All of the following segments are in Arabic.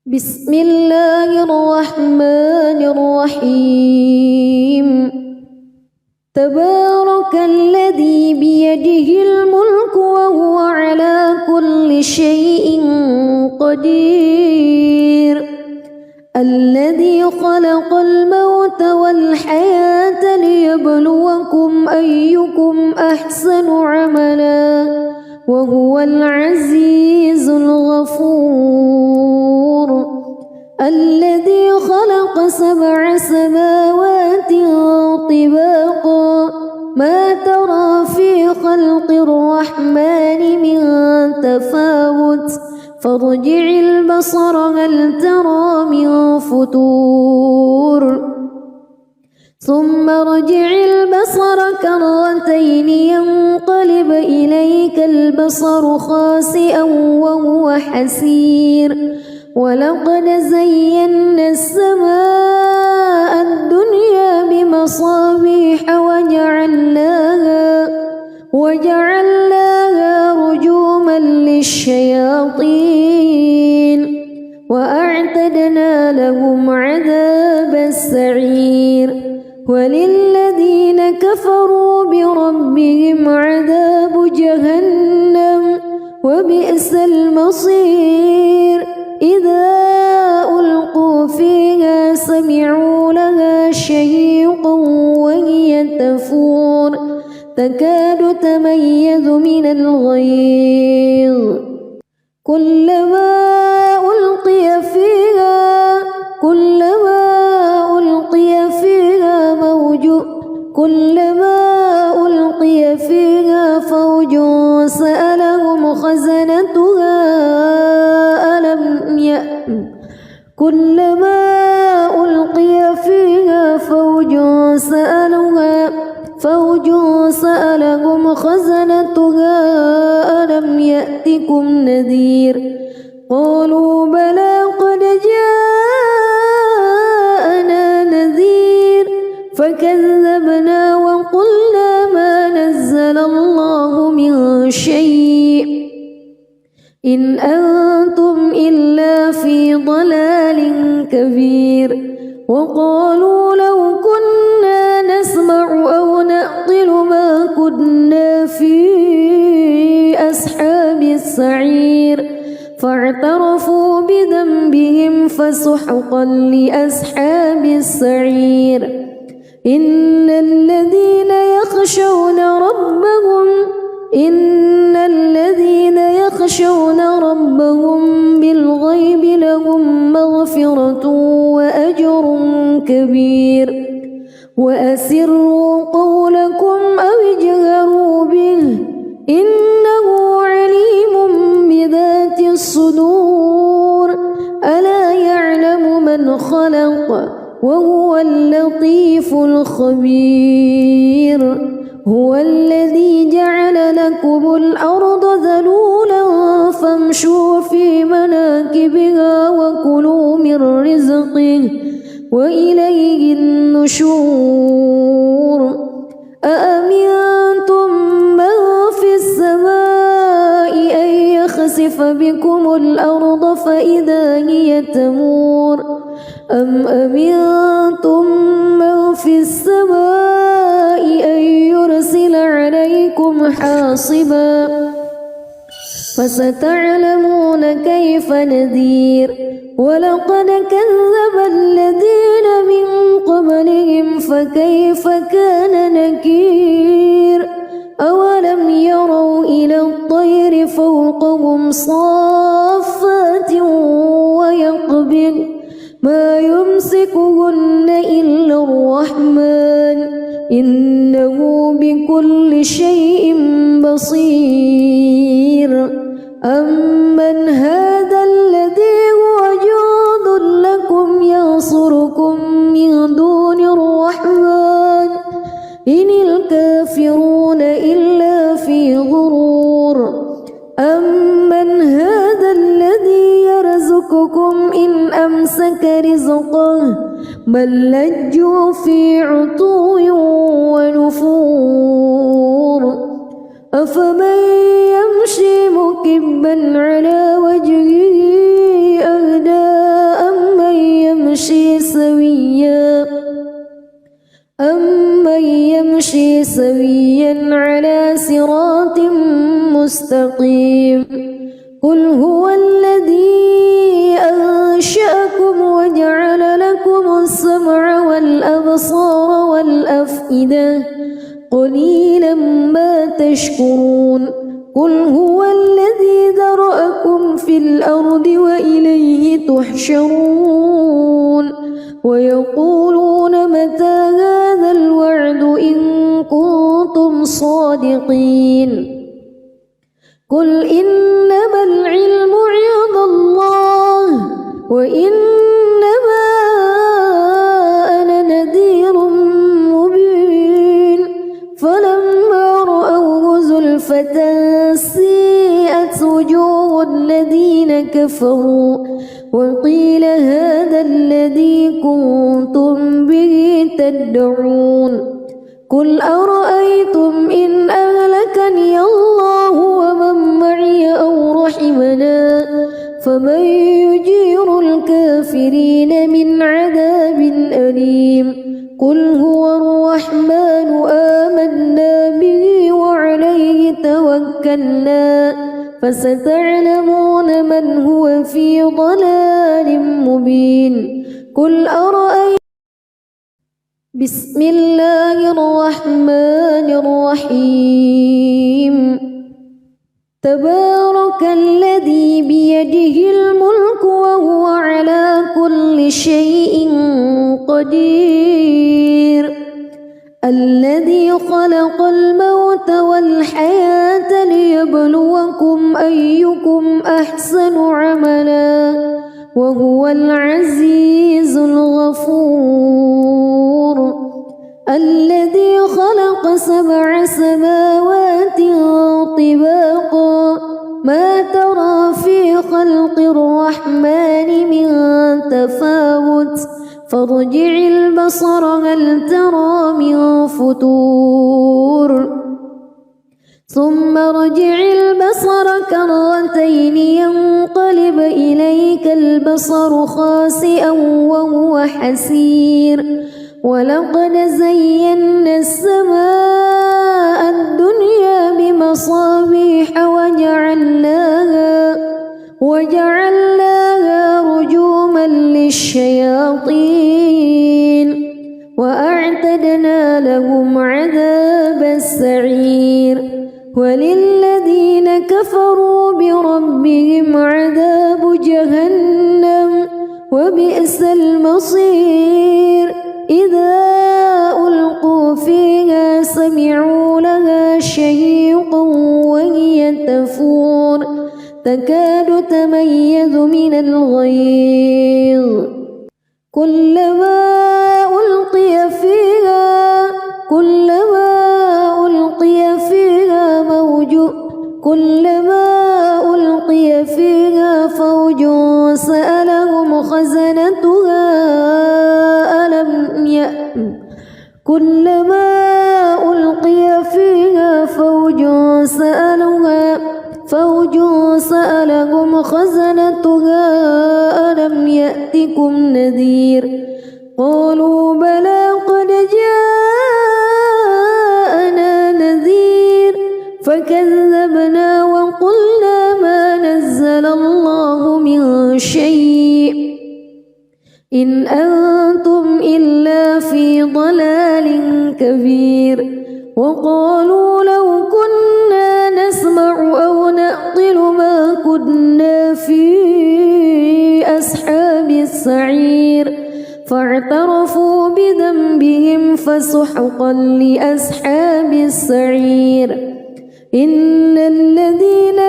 بسم الله الرحمن الرحيم تبارك الذي بيده الملك وهو على كل شيء قدير الذي خلق الموت والحياة ليبلوكم أيكم أحسن عملا وهو العزيز الغفور الذي خلق 7 سماوات طباقا ما ترى في خلق الرحمن من تفاوت فارجع البصر هل ترى من فتور ثم ارجع البصر كرتين ينقلب إليك البصر خاسئا وهو حسير ولقد زينا السماء الدنيا بمصابيح وجعلناها رجوما للشياطين وأعتدنا لهم عذاب السعير وللذين كفروا بربهم عذاب جهنم وبئس المصير إذا ألقوا فيها سمعوا لها شهيقا وهي تفور تكاد تميز من الغيظ كلما ألقي فيها فوج سألهم خزنتها ألم يأتكم نذير قالوا بلى قد جاءنا نذير فكذبنا وقلنا ما نزل الله من شيء إن أنتم إلا في ضلال كبير وقالوا لو كنا نسمع أو نعقل ما كنا في أصحاب السعير فاعترفوا بذنبهم فسحقا لأصحاب السعير إن الذين يخشون ربهم بالغيب لهم مغفرة وأجر كبير وأسروا قولكم أو اجهروا به إنه عليم بذات الصدور ألا يعلم من خلق وهو اللطيف الخبير هو الذي جعل لكم الأرض ذلولا فامشوا في مناكبها وكلوا من رزقه وإليه النشور أأمنتم من في السماء أن يخسف بكم الأرض فإذا هي تمور أم أمنتم من في السماء أن يرسل عليكم حاصبا فستعلمون كيف نذير ولقد كذب الذين من قبلهم فكيف كان نكير أولم يروا إلى الطير فوقهم صافات ويقبض ما يمسكهن إلا الرحمن إنه بكل شيء بصير أمن هذا الذي هو جند لكم ينصركم من دون الرحمن إن الكافرون إلا في غرور أمن هذا الذي يرزقكم إن أمسك رزقه بل لجوا في عتو ونفور أفمن يمشي مكبا على وجهه أهدى سويا على صراط مستقيم قل هو الذي أنشأكم وجعل لكم السمع والأبصار والأفئدة قليلا ما تشكرون قل هو الذي ذرأكم في الأرض وإليه تحشرون ويقولون متى هذا الوعد إن كنتم صادقين قل إنما العلم عند الله وإنما أنا نذير مبين فلما رأوه زلفة سيئت وجوه الذين كفروا وقيل هذا الذي كنتم به تدعون قل أرأيتم إن أهلكني الله ومن معي أو رحمنا فمن يجير الكافرين من عذاب أليم قل هو الرحمن آمنا به وعليه توكلنا فستعلمون من هو في ضلال مبين قل أرأيتم بسم الله الرحمن الرحيم تبارك الذي بيده الملك وهو على كل شيء قدير الذي خلق الموت والحياة ليبلوكم أيكم أحسن عملا وهو العزيز الغفور الذي خلق 7 سماوات طباقا ما ترى في خلق الرحمن من تفاوت فارجع البصر هل ترى من فتور ثم ارجع البصر كرتين ينقلب إليك البصر خاسئا وهو حسير ولقد زينا السماء الدنيا بمصابيح وجعلناها رجوما للشياطين وأعتدنا لهم عذاب السعير وللذين كفروا بربهم عذاب جهنم وبئس المصير إذا ألقوا فيها سمعوا لها شهيقا وهي تفور تكاد تميز من الغيظ كلما ألقي فيها فوج سألهم خزنتها ألم يأتكم نذير قالوا بلى قد جاءنا نذير فكذبنا وقلنا ما نزل الله من شيء إن أنتم إلا في ضلال كبير وقالوا لو كنا نسمع أو نعقل ما كنا في أصحاب السعير فاعترفوا بذنبهم فسحقا لأصحاب السعير إن الذين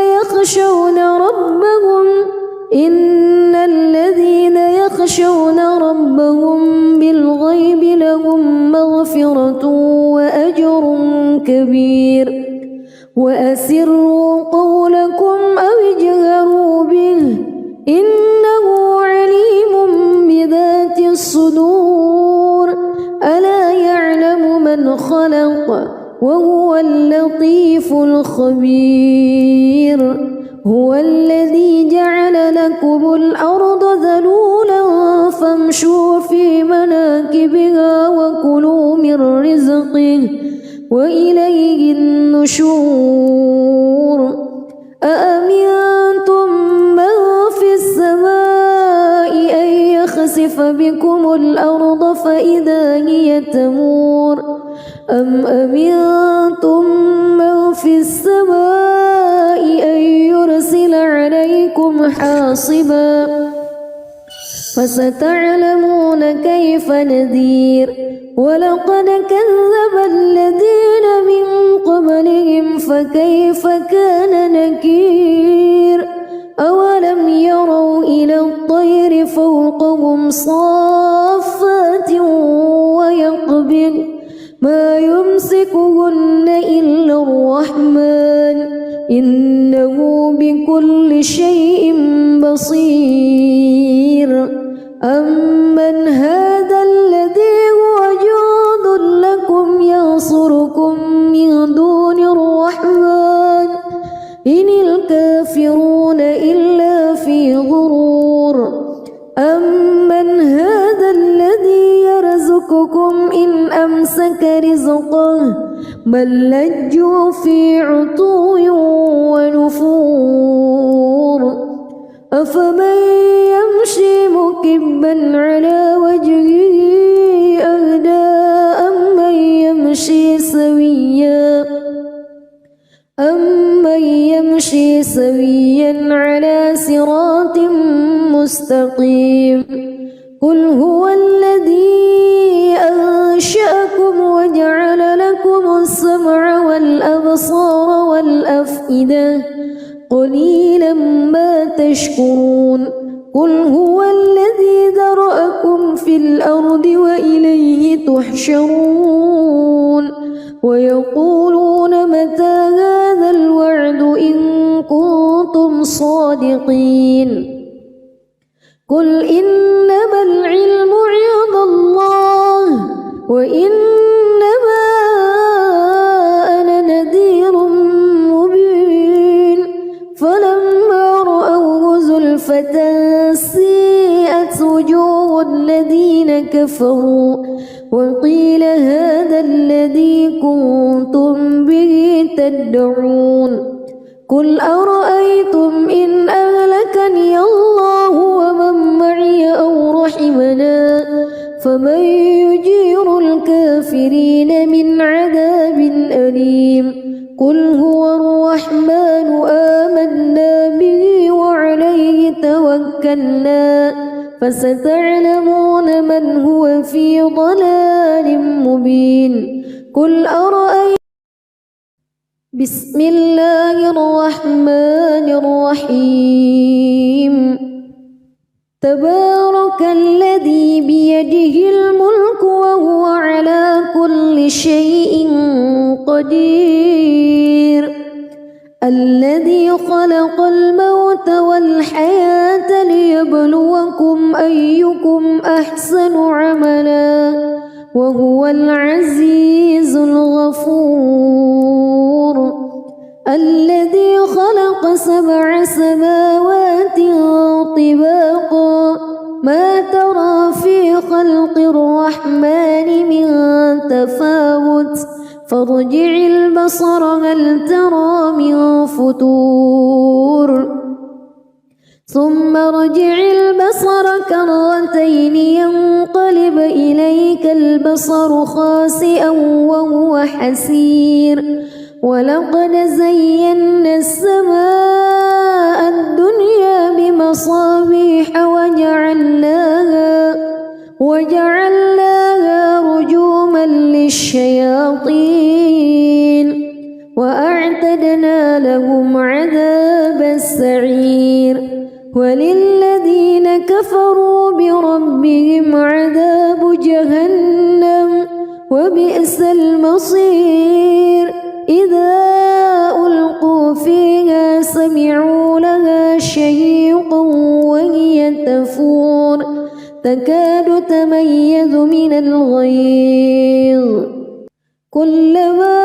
يخشون ربهم بالغيب لهم مغفرة وأجر كبير وأسروا قولكم أو اجهروا به إنه عليم بذات الصدور ألا يعلم من خلق وهو اللطيف الخبير هو الذي جعل لكم الأرض ذلولا فامشوا في مناكبها وكلوا من رزقه وإليه النشور أأمنتم من في السماء أن يخسف بكم الأرض فإذا هي تمور أم أمنتم من في السماء أن يرسل عليكم حاصبا فستعلمون كيف نذير ولقد كذب الذين من قبلهم فكيف كان نكير أولم يروا إلى الطير فوقهم صافات ويقبض ما يمسكهن إلا الرحمن إنه بكل شيء بصير أمن هذا الذي هو جند لكم ينصركم من دون الرحمن إن الكافرون إلا في غرور أمن هذا الذي يرزقكم إن أمسك رزقه بل لجوا في عتو ونفور أفمن يمشي مكبا على وجهه أهدى أمن يمشي سويا على صراط مستقيم قل هو الذي أنشأكم وجعل لكم السمع والأبصار والأفئدة قليلا ما تشكرون قل هو الذي ذرأكم في الأرض وإليه تحشرون ويقولون متى هذا الوعد إن كنتم صادقين قل إنما العلم عند الله وإنما أنا نذير مبين فلما رأوه زلفة سيئت وجوه الذين كفروا وقيل هذا الذي كنتم به تدعون قل أرأيتم إن أهلكني الله ومن معي أو رحمنا فمن يجير الكافرين من عذاب أليم قل هو الرحمن آمنا به وعليه توكلنا فستعلمون من هو في ضلال مبين قل أرأيتم بسم الله الرحمن الرحيم تبارك الذي بيده الملك وهو على كل شيء قدير الذي خلق الموت والحياة ليبلوكم أيكم أحسن عملا وهو العزيز الغفور الذي خلق 7 سماوات طباقا ما ترى في خلق الرحمن من تفاوت فارجع البصر هل ترى من فتور ثم ارجع البصر كرتين ينقلب إليك البصر خاسئا وهو حسير ولقد زينا السماء الدنيا بمصابيح وجعلناها رجوما للشياطين وأعتدنا لهم عذاب السعير وللذين كفروا بربهم عذاب جهنم وبئس المصير إذا ألقوا فيها سمعوا لها شهيقا وهي تفور تكاد تميز من الغيظ كلما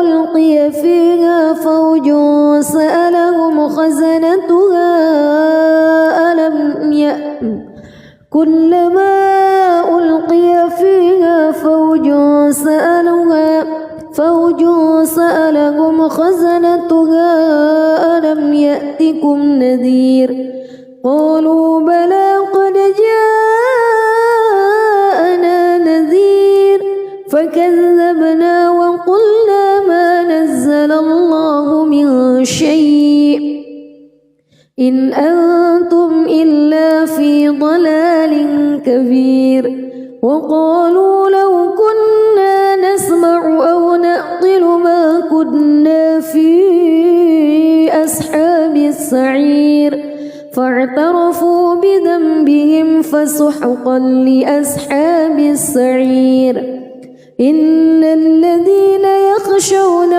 ألقي فيها فوج سألهم خزنتها كلما ألقي فيها فوج سألهم خزنتها ألم يأتكم نذير قالوا بلى قد جاءنا نذير فكذبنا وقلنا ما نزل الله من شيء إن أنتم إلا في ضلال كبير وقالوا لو كنا نسمع أو نعقل ما كنا في أصحاب السعير فاعترفوا بذنبهم فسحقا لأصحاب السعير إن الذين يخشون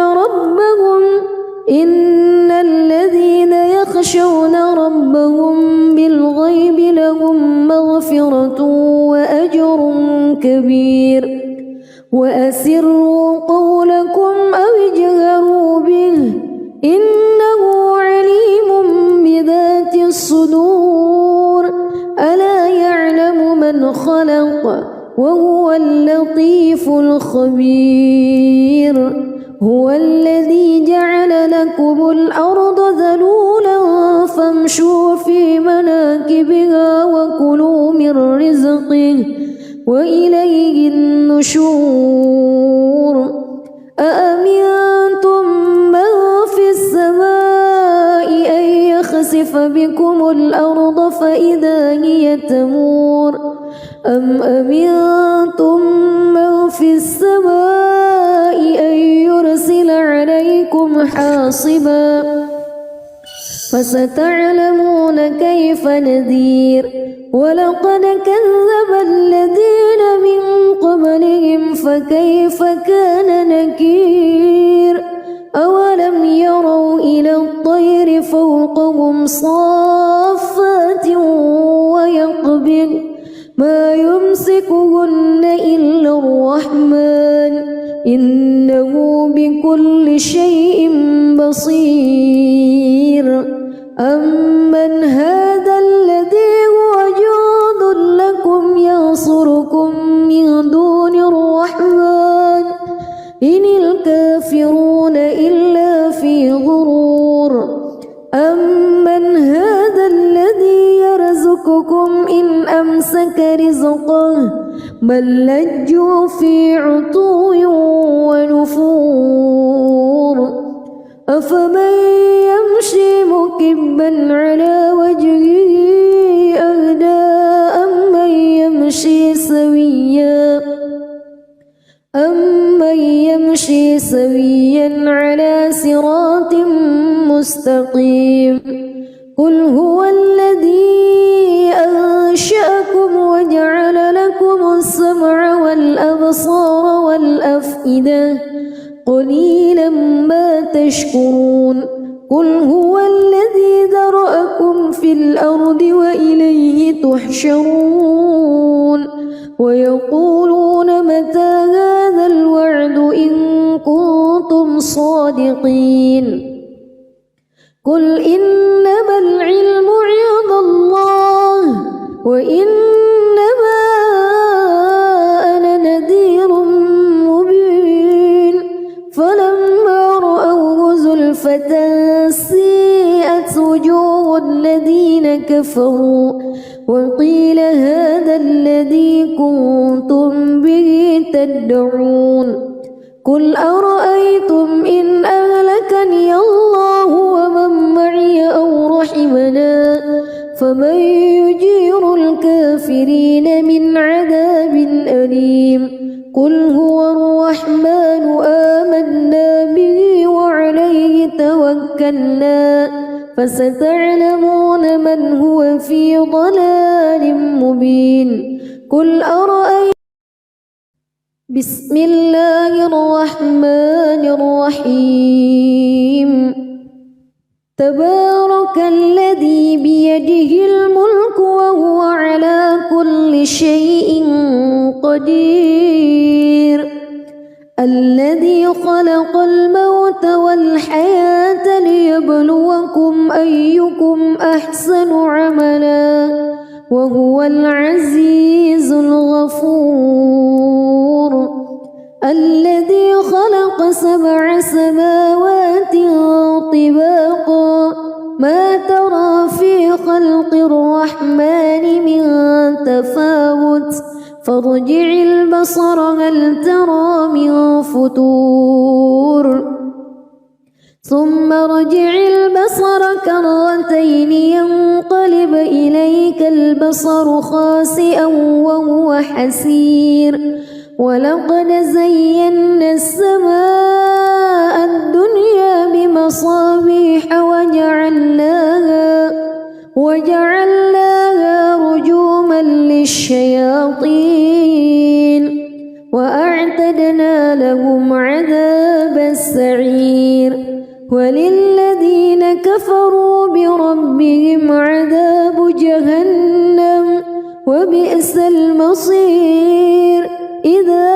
ربهم بالغيب لهم مغفرة وأجر كبير وأسروا قولكم أو اجهروا به إنه عليم بذات الصدور ألا يعلم من خلق وهو اللطيف الخبير هو الذي جعل لكم الأرض ذلولا فامشوا في مناكبها وكلوا من رزقه وإليه النشور أأمنتم من في السماء أن يخسف بكم الأرض فإذا هي تمور أم أمنتم من في السماء أن يرسل عليكم حاصبا فستعلمون كيف نذير ولقد كذب الذين من قبلهم فكيف كان نكير أولم يروا إلى الطير فوقهم صافات ويقبض ما يمسكهن إلا الرحمن إنه بكل شيء بصير أمن هذا الذي هو جند لكم ينصركم من دون الرحمن إن الكافرون إلا في غرور أمن هذا الذي يرزقكم إن أمسك رزقه بل لجوا في عتو ونفور أفمن يمشي مكبا على وجهه أهدى أمن يمشي سويا على صراط مستقيم قل هو الذي أنشأكم وجعل لكم السمع والأبصار والأفئدة قليلا ما تشكرون قل هو الذي ذرأكم في الأرض وإليه تحشرون ويقولون متى هذا الوعد إن كنتم صادقين قل إنما العلم عند الله وإنما أنا نذير مبين فلما رأوه زلفة سيئت وجوه الذين كفروا وقيل هذا الذي كنتم به تدعون قل أرأيتم إن أهلكني الله ومن معي أو رحمنا فمن يجير الكافرين من عذاب أليم قل هو الرحمن آمنا به وعليه توكلنا فستعلمون من هو في ضلال مبين قل أرأيتم بسم الله الرحمن الرحيم تبارك الذي بيده الملك وهو على كل شيء قدير الذي خلق الموت والحياة ليبلوكم أيكم أحسن عملا وهو العزيز الغفور الذي خلق 7 سماوات طباقا ما ترى في خلق الرحمن من تفاوت فارجع البصر هل ترى من فطور ثم ارجع البصر كرتين ينقلب إليك البصر خاسئا وهو حسير ولقد زينا السماء الدنيا بمصابيح وجعلناها رجوما للشياطين وأعتدنا لهم عذاب السعير وللذين كفروا بربهم عذاب جهنم وبئس المصير إذا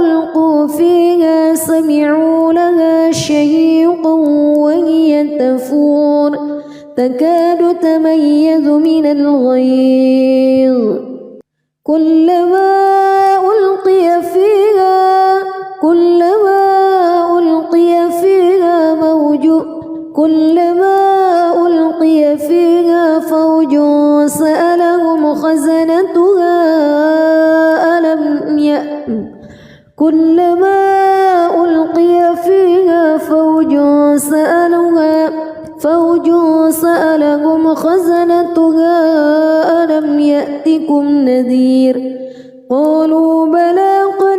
ألقوا فيها سمعوا لها شهيقا وهي تفور تكاد تميز من الغيظ كلما ألقي فيها فوج سألهم خزنتها ألم يأتكم نذير قالوا بلى قد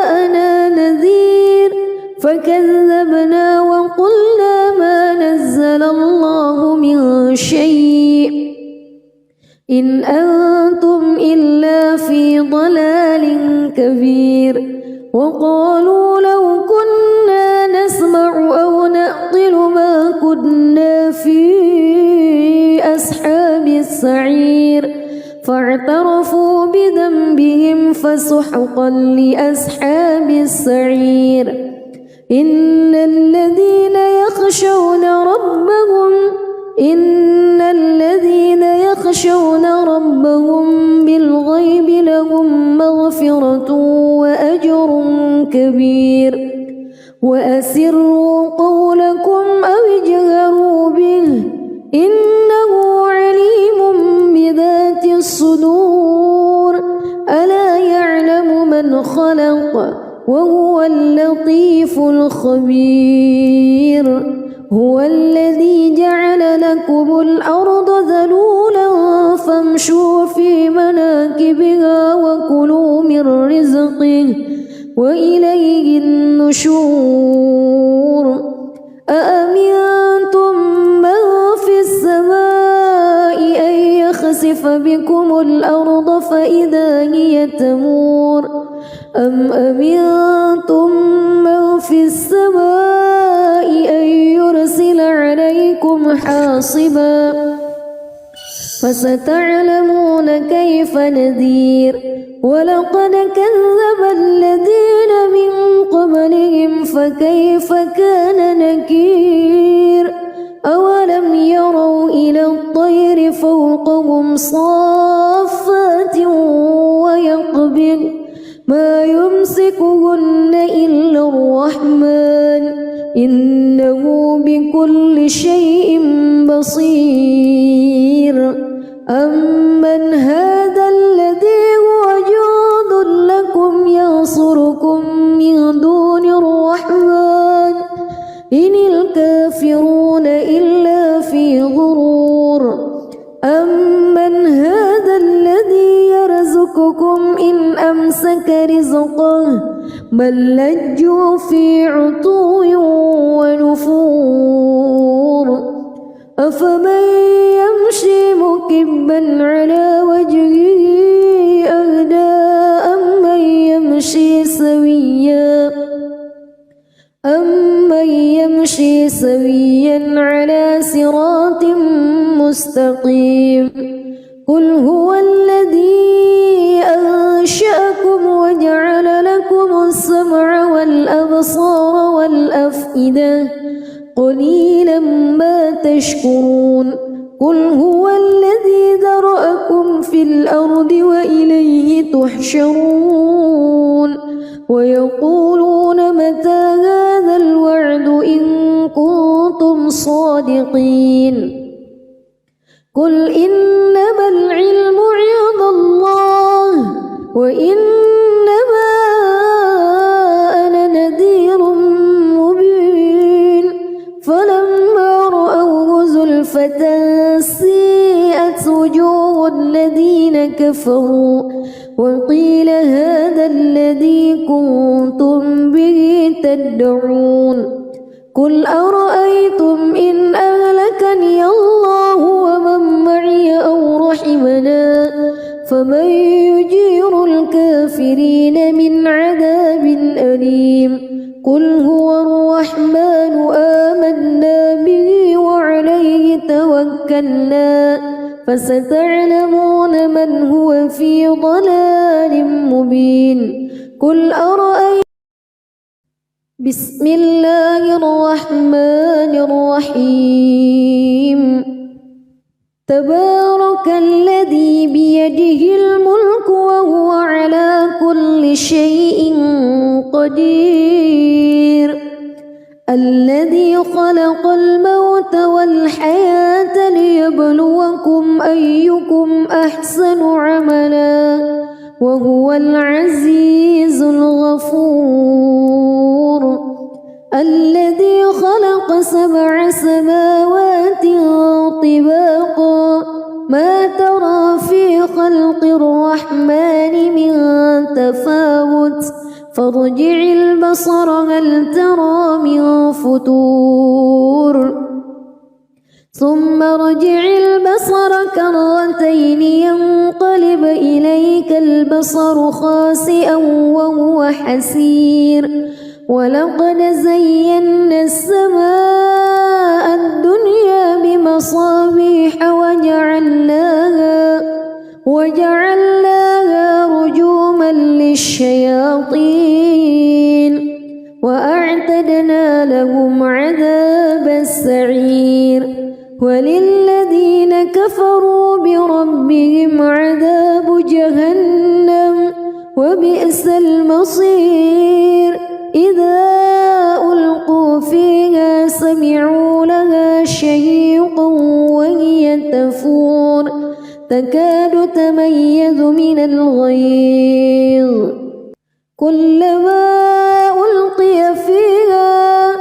جاءنا نذير فكذبنا وقلنا ما نزل الله من شيء إن أنتم إلا في ضلال كبير وقالوا لو كنا نسمع أو نعقل ما كنا في أصحاب السعير فاعترفوا بذنبهم فسحقا لأصحاب السعير إن الذين يخشون ربهم بالغيب لهم مغفرة وأجر كبير وأسروا قولكم أو اجهروا به إنه عليم بذات الصدور ألا يعلم من خلق وهو اللطيف الخبير هو الذي جعل لكم الأرض ذلولا فامشوا في مناكبها وكلوا من رزقه وإليه النشور أأمنتم من في السماء أن يخسف بكم الأرض فإذا هي تمور أم أمنتم من في السماء أن يرسل عليكم حاصبا فستعلمون كيف نذير ولقد كذب الذين من قبلهم فكيف كان نكير أولم يروا إلى الطير فوقهم صافات ويقبض ما يمسكهن إلا الرحمن إنه بكل شيء بصير أمن هذا الذي هو جند لكم ينصركم من دون الرحمن إن الكافرون إلا في غرور أمن هذا الذي يرزقكم إن أمسك رزقه بل لجوا في عتو ونفور أفمن يمشي مكبا على وجهه أهدى أمن يمشي سويا على صراط مستقيم قل هو الذي أنشأكم وجعل لكم السمع والأبصار والأفئدة قليلا ما تشكرون قل هو الذي ذرأكم في الأرض وإليه تحشرون ويقولون متى هذا الوعد إن كنتم صادقين قل إنما العلم عند الله وإنما أنا نذير مبين فلما رأوه زلفة سيئت وجوه الذين كفروا وقيل هذا الذي كنتم به تدعون قل أرأيتم إن أهلكني الله ومن معي أو رحمنا فمن يجير الكافرين من عذاب أليم قل هو الرحمن آمنا به وعليه توكلنا فستعلمون من هو في ضلال مبين قل أرأيتم بسم الله الرحمن الرحيم تبارك الذي بيده الملك وهو على كل شيء قدير الذي خلق الموت والحياة ليبلوكم أيكم أحسن عملا وهو العزيز الغفور الذي خلق 7 سماوات طباقا ما ترى في خلق الرحمن من تفاوت فارجع البصر هل ترى من فتور ثم ارجع البصر كرتين ينقلب إليك البصر خاسئا وهو حسير ولقد زينا السماء الدنيا بمصابيح وجعلناها رجوما للشياطين وأعتدنا لهم عذاب السعير وللذين كفروا بربهم عذاب جهنم وبئس المصير إذا ألقوا فيها سمعوا لها شهيقا وهي تفور تكاد تميز من الغيظ كلما ألقي فيها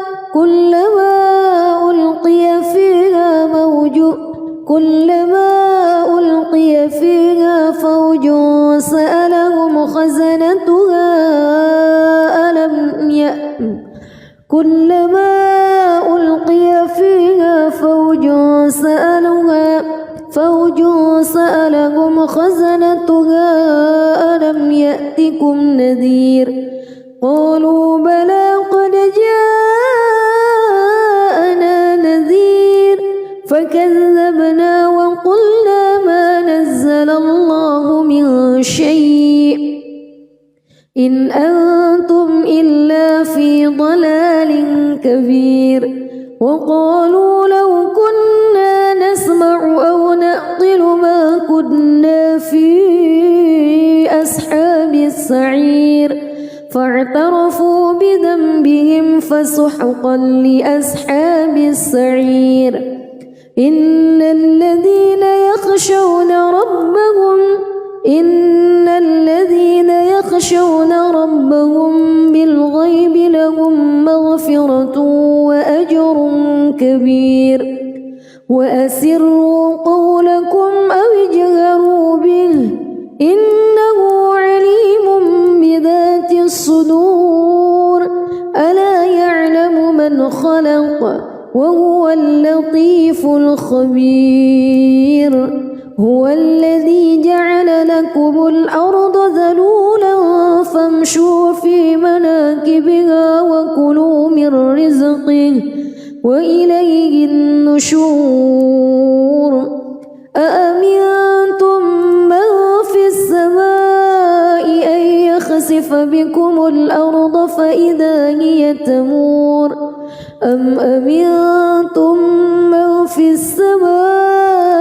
فوج سألهم خزنتها كلما ألقي فيها فوج سألهم خزنتها ألم يأتكم نذير قالوا بلى قد جاءنا نذير فكذبنا وقلنا ما نزل الله من شيء إن أنتم إلا في ضلال كبير وقالوا لو كنا نسمع أو نعقل ما كنا في أصحاب السعير فاعترفوا بذنبهم فسحقا لأصحاب السعير إن الذين يخشون ربهم بالغيب لهم مغفرة وأجر كبير وأسروا قولكم أو اجهروا به إنه عليم بذات الصدور ألا يعلم من خلق وهو اللطيف الخبير هو الذي جعل لكم الأرض ذلولا فامشوا في مناكبها وكلوا من رزقه وإليه النشور أأمنتم من في السماء أن يخسف بكم الأرض فإذا هي تمور أم أمنتم من في السماء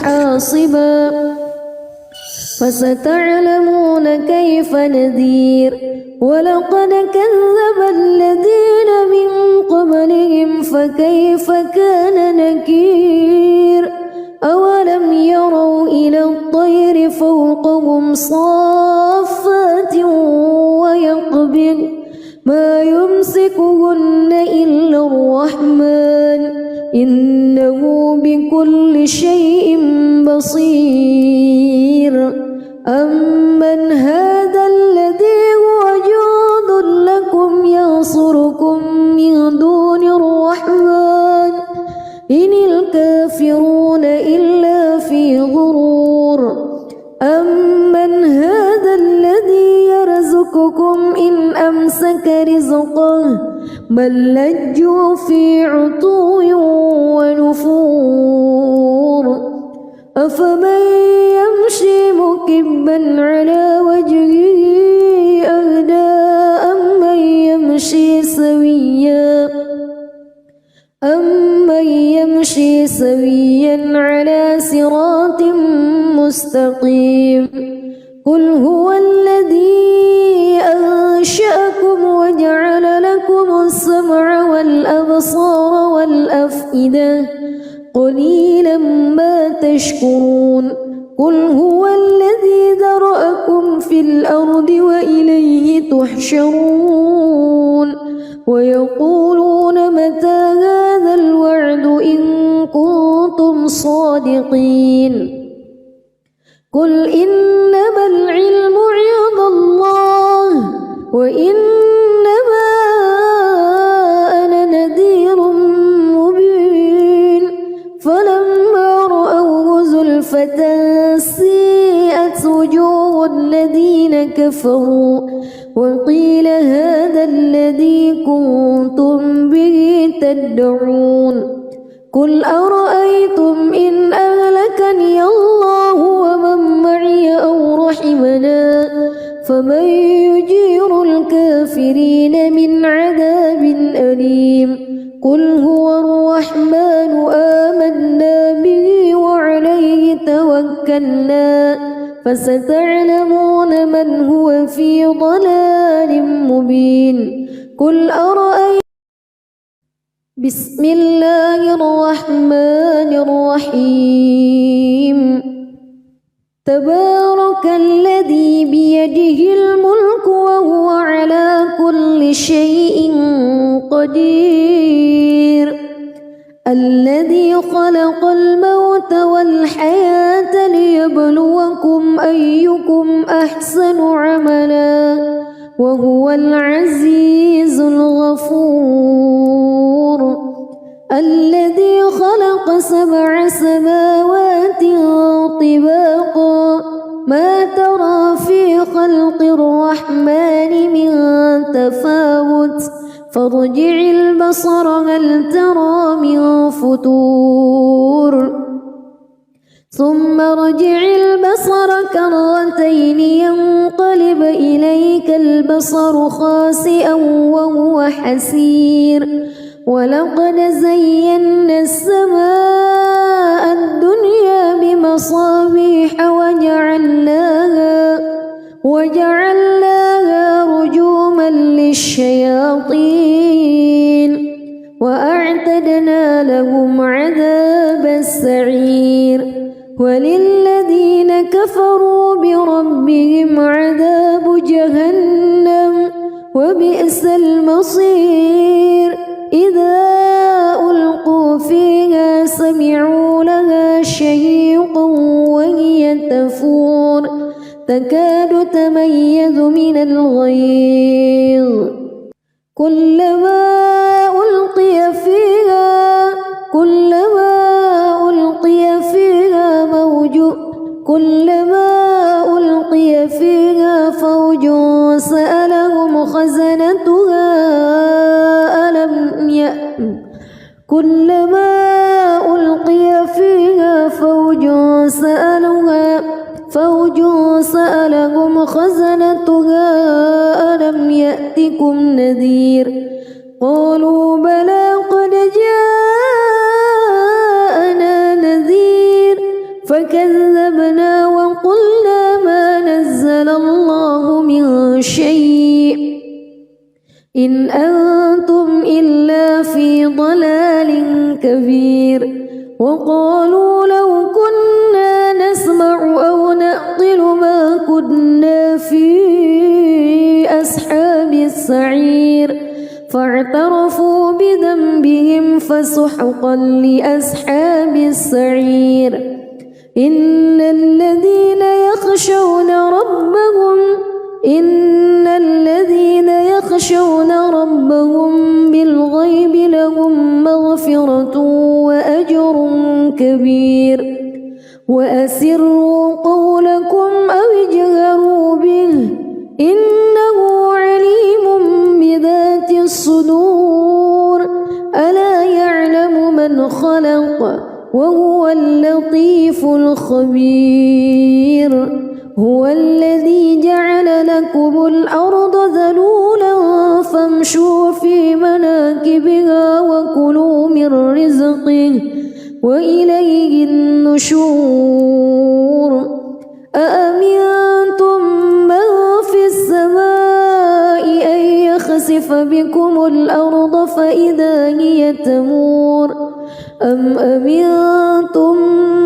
حاصبا فستعلمون كيف نذير ولقد كذب الذين من قبلهم فكيف كان نكير أولم يروا إلى الطير فوقهم صافات ويقبض ما يمسكهن إلا الرحمن إنه بكل شيء بصير أمن هذا الذي هو جند لكم ينصركم من دون الرحمن إن الكافرون إلا في غرور أمن هذا الذي يرزقكم إن أمسك رزقه بل لجوا في عتو ونفور أفمن يمشي مكبا على وجهه أهدى أمن يمشي سويا على صراط مستقيم قل هو الذي أنشأكم وجعل لكم السمع والأبصار والأفئدة قليلا ما تشكرون قل هو الذي ذرأكم في الأرض وإليه تحشرون ويقولون متى هذا الوعد إن كنتم صادقين قل إنما العلم عند الله وإنما أنا نذير مبين فلما رأوه زلفة سيئت وجوه الذين كفروا وقيل هذا الذي كنتم به تدعون قل أرأيتم إن أهلكني الله ومن معي أو رحمنا فمن يجير الكافرين من عذاب أليم قل هو الرحمن آمنا به وعليه توكلنا فستعلمون من هو في ضلال مبين قل أرأيتم بسم الله الرحمن الرحيم تبارك الذي بيده الملك وهو على كل شيء قدير الذي خلق الموت والحياة ليبلوكم أيكم أحسن عملا وهو العزيز الغفور الذي خلق 7 سماوات طباقا ما ترى في خلق الرحمن من تفاوت فارجع البصر هل ترى من فتور ثم ارجع البصر كرتين ينقلب إليك البصر خاسئا وهو حسير ولقد زينا السماء الدنيا بمصابيح وجعلناها رجوما للشياطين وأعتدنا لهم عذاب السعير وللذين كفروا بربهم عذاب جهنم وبئس المصير إذا ألقوا فيها سمعوا لها شهيقا وهي تفور تكاد تميز من الغيظ كلما ألقي فيها فوج سألهم خزنتها كلما ألقي فيها فوج سألهم خزنتها ألم يأتكم نذير قالوا بلى قد جاءنا نذير شيء إن أنتم إلا في ضلال كبير وقالوا لو كنا نسمع أو نعقل ما كنا في أصحاب السعير فاعترفوا بذنبهم فسحقا لأصحاب السعير إن الذين يخشون ربهم بالغيب لهم مغفرة وأجر كبير وأسروا قولكم أو اجهروا به إنه عليم بذات الصدور ألا يعلم من خلق وهو اللطيف الخبير هو الذي جعل لكم الأرض ذلولا فامشوا في مناكبها وكلوا من رزقه وإليه النشور أأمنتم من في السماء أن يخسف بكم الأرض فإذا هي تمور أم أمنتم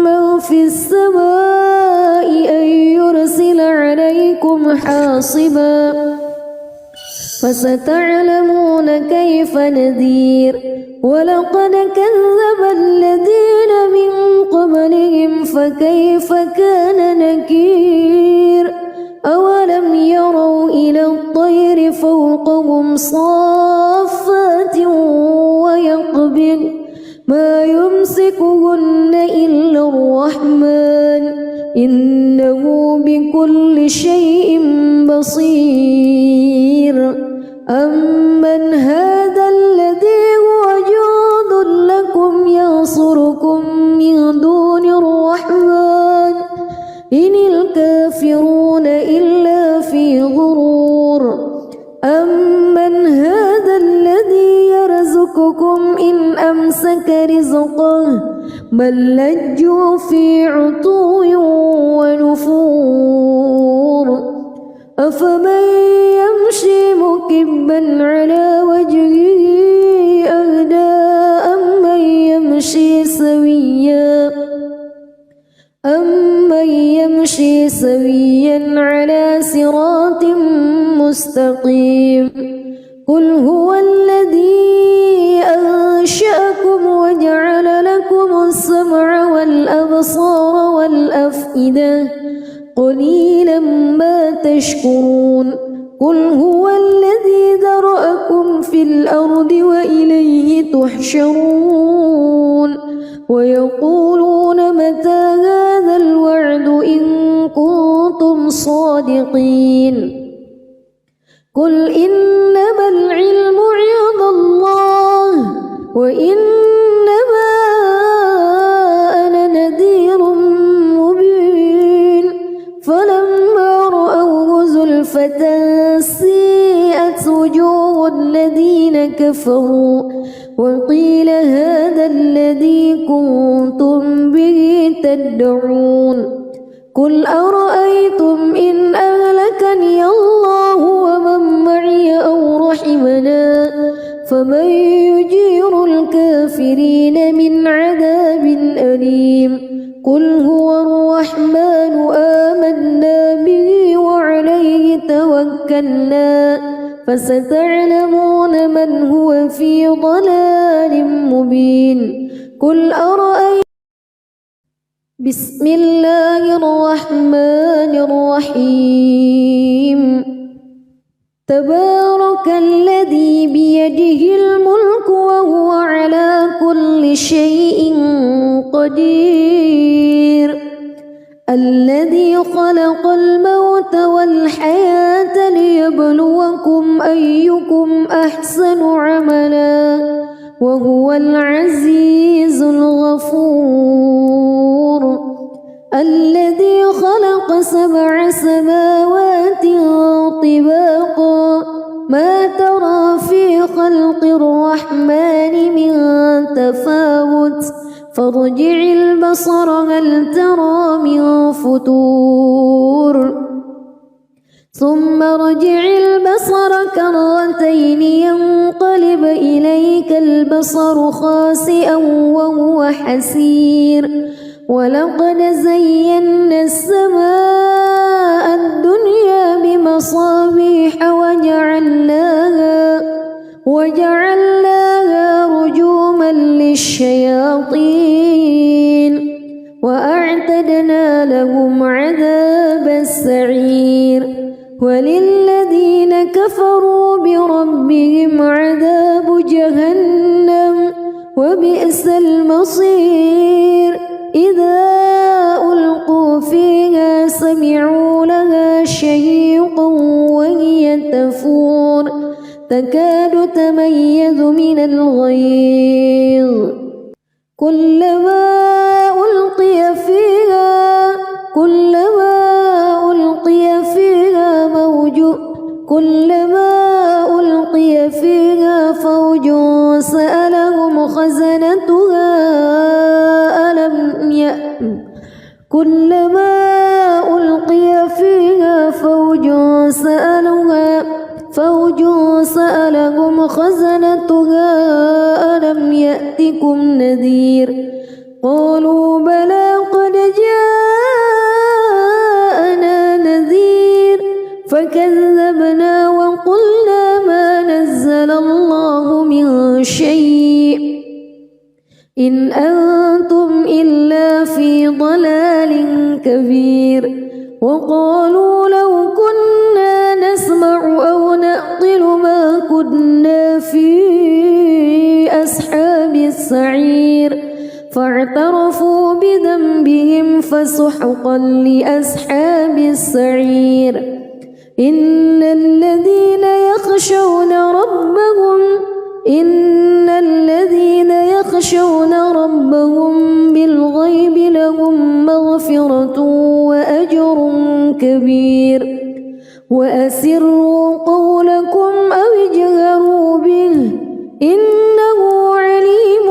من في السماء أن يرسل عليكم حاصبا فستعلمون كيف نذير ولقد كذب الذين من قبلهم فكيف كان نكير أولم يروا إلى الطير فوقهم صافات ويقبض ما يمسكهن إلا الرحمن إنه بكل شيء بصير أمن هذا الذي هو جند لكم ينصركم من دون الرحمن إن الكافرون إلا في غرور أمن هذا الذي يرزقكم إن أمسك رزقه بل لجوا في عتو ونفور أفمن يمشي مكبا على وجهه أهدى أمن يمشي سويا على صراط مستقيم قل هو الذي أنشأكم وجعل لكم السمع والأبصار والأفئدة قليلا ما تشكرون قل هو الذي ذرأكم في الأرض وإليه تحشرون ويقولون متى هذا الوعد إن كنتم صادقين قل إنما العلم عند الله وإنما أنا نذير مبين فلما رأوه زلفة سيئت وجوه الذين كفروا وقيل هذا الذي كنتم به تدعون قل أرأيتم إن أهلكني الله ومن معي أو رحمنا فمن يجير الكافرين من عذاب أليم قل هو الرحمن آمنا به وعليه توكلنا فستعلمون من هو في ضلال مبين قل أرأيتم بسم الله الرحمن الرحيم تبارك الذي بيده الملك وهو على كل شيء قدير الذي خلق الموت والحياة ليبلوكم أيكم أحسن عملا وهو العزيز الغفور الذي خلق 7 سماوات طباقا ما ترى في خلق الرحمن من تفاوت فارجع البصر هل ترى من فتور ثم ارجع البصر كرتين ينقلب إليك البصر خاسئا وهو حسير ولقد زينا السماء الدنيا بمصابيح وجعلناها رجوما للشياطين وأعتدنا لهم عذاب السعير وللذين كفروا بربهم عذاب جهنم وبئس المصير إذا ألقوا فيها سمعوا لها شهيقا وهي تفور تكاد تميز من الغيظ كلما ألقي فيها فوج سألهم خزنتها ألم يأتكم نذير قالوا بلى قد جاءنا نذير فكذبنا وقلنا ما نزل الله من شيء إن أنتم إلا في ضلال كبير وقالوا لو كنا نسمع أو نعقل ما كنا في أصحاب السعير فاعترفوا بذنبهم فسحقا لأصحاب السعير إن الذين يخشون ربهم بالغيب لهم مغفرة وأجر كبير وأسروا قولكم أو اجهروا به إنه عليم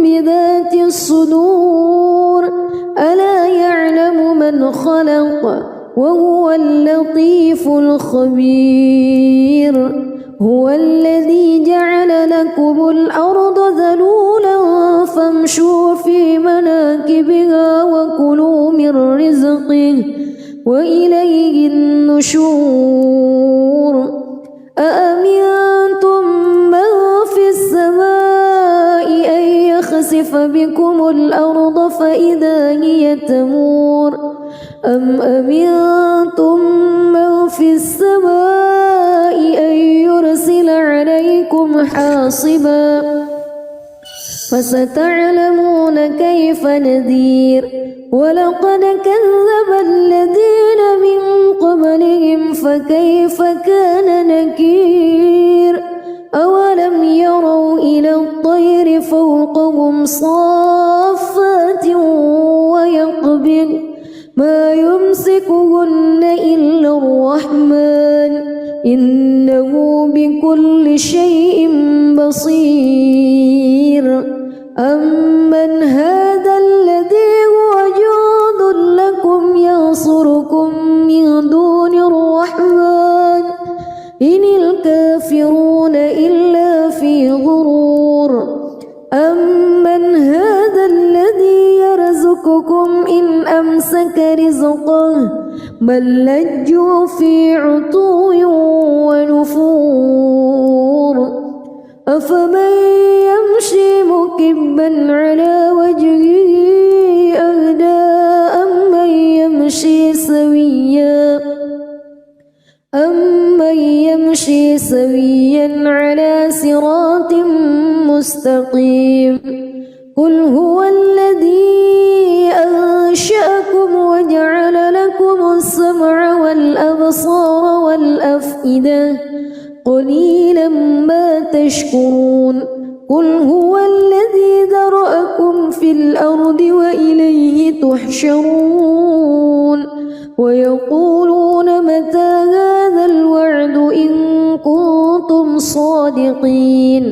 بذات الصدور ألا يعلم من خلق وهو اللطيف الخبير هو الذي جعل لكم الأرض ذلولا فامشوا في مناكبها وكلوا من رزقه وإليه النشور أأمنتم من في السماء أن يخسف بكم الأرض فإذا هي تمور أم أمنتم من في السماء أن يرسل عليكم حاصبا فستعلمون كيف نذير ولقد كذب الذين من قبلهم فكيف كان نكير أولم يروا إلى الطير فوقهم صافات ويقبض ما يمسكهن إلا الرحمن إنه بكل شيء بصير أمن هذا الذي هو جند لكم ينصركم من دون الرحمن إن الكافرون إلا في غرور أمن هذا الذي يرزقكم إن أمسك رزقه بل لجوا في عتو ونفور أفمن يمشي مكبا على وجهه أهدى أمن يمشي سويا على صراط مستقيم قل هو الذي أنشأكم وجعل لكم السمع والأبصار والأفئدة قليلا ما تشكرون قل هو الذي ذرأكم في الأرض وإليه تحشرون ويقولون متى هذا الوعد إن كنتم صادقين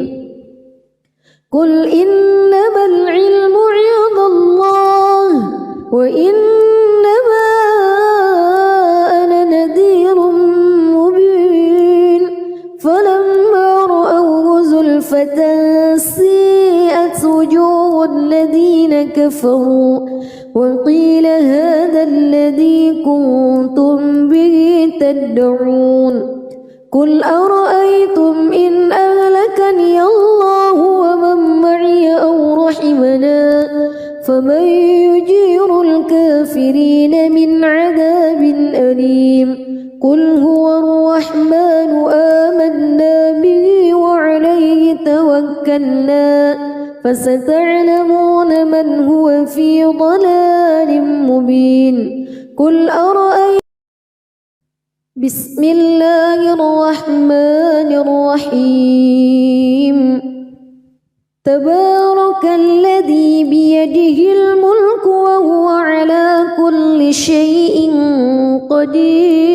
قل إنما العلم عند الله وإنما أنا نذير سيئت وجوه الذين كفروا وقيل هذا الذي كنتم به تدعون قل أرأيتم إن أهلكني الله ومن معي أو رحمنا فمن يجير الكافرين من عذاب أليم قل هو الرحمن آمنا به وعليه توكلنا فستعلمون من هو في ضلال مبين قل أرأيتم بسم الله الرحمن الرحيم تبارك الذي بيده الملك وهو على كل شيء قدير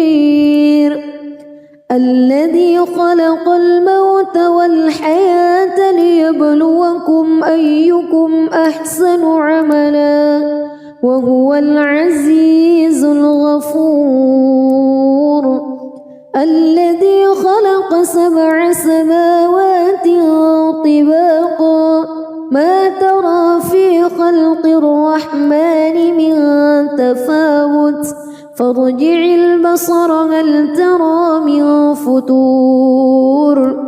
الذي خلق الموت والحياة ليبلوكم أيكم أحسن عملا وهو العزيز الغفور الذي خلق 7 سماوات طباقا ما ترى في خلق الرحمن من تفاوت فارجع البصر هل ترى من فتور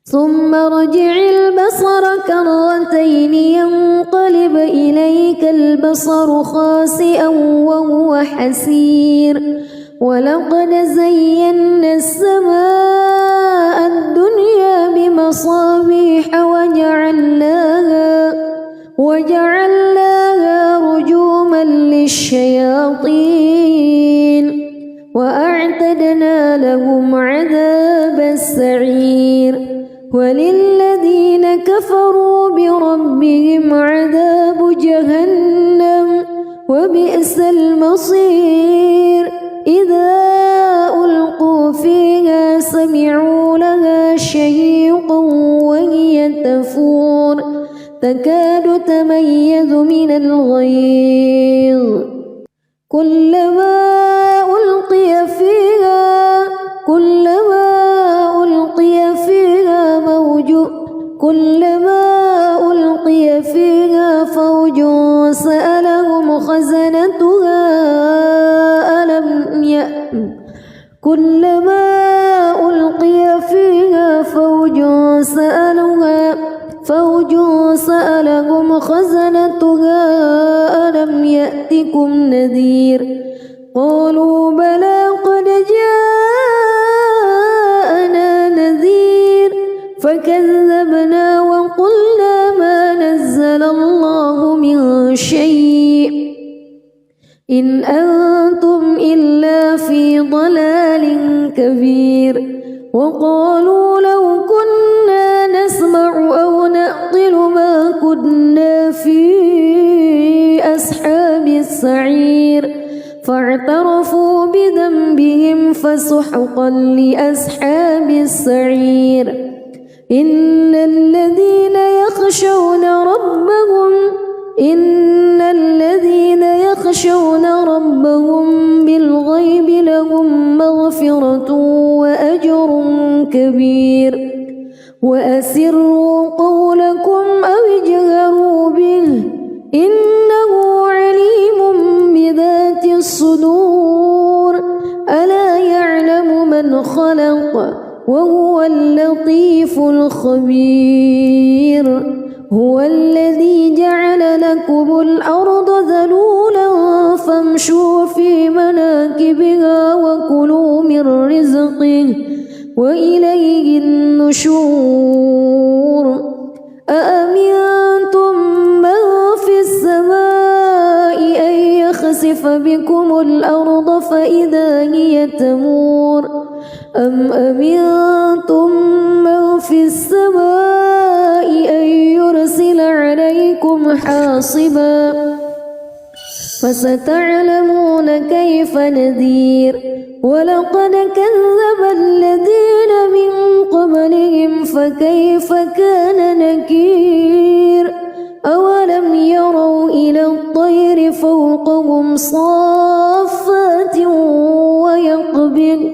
ثم ارجع البصر كرتين ينقلب إليك البصر خاسئا وهو حسير ولقد زينا السماء الدنيا بمصابيح وجعلناها رجوما للشياطين وأعتدنا لهم عذاب السعير وللذين كفروا بربهم عذاب جهنم وبئس المصير إذا ألقوا فيها سمعوا لها شهيقا وهي تفور تكاد تميز من الغيظ كلما ألقي فيها فوج سألهم خزنتها ألم يأتكم نذير قالوا بلى قد جاءنا نذير فكذبنا وقلنا ما نزل الله من شيء إن أنتم إلا في ضلال كبير وقالوا لو كنا نسمع أو نعقل ما كنا في أصحاب السعير فاعترفوا بذنبهم فسحقا لأصحاب السعير إن الذين يخشون ربهم بالغيب لهم مغفرة وأجر كبير وأسروا قولكم أو اجهروا به إنه عليم بذات الصدور ألا يعلم من خلق وهو اللطيف الخبير هو الذي جعل لكم الأرض ذلولا فامشوا في مناكبها وكلوا من رزقه وإليه النشور أأمنتم من في السماء أن يخسف بكم الأرض فإذا هي تمور أم أمنتم من في السماء أن يرسل عليكم حاصبا فستعلمون كيف نذير ولقد كذب الذين من قبلهم فكيف كان نكير أولم يروا إلى الطير فوقهم صافات ويقبض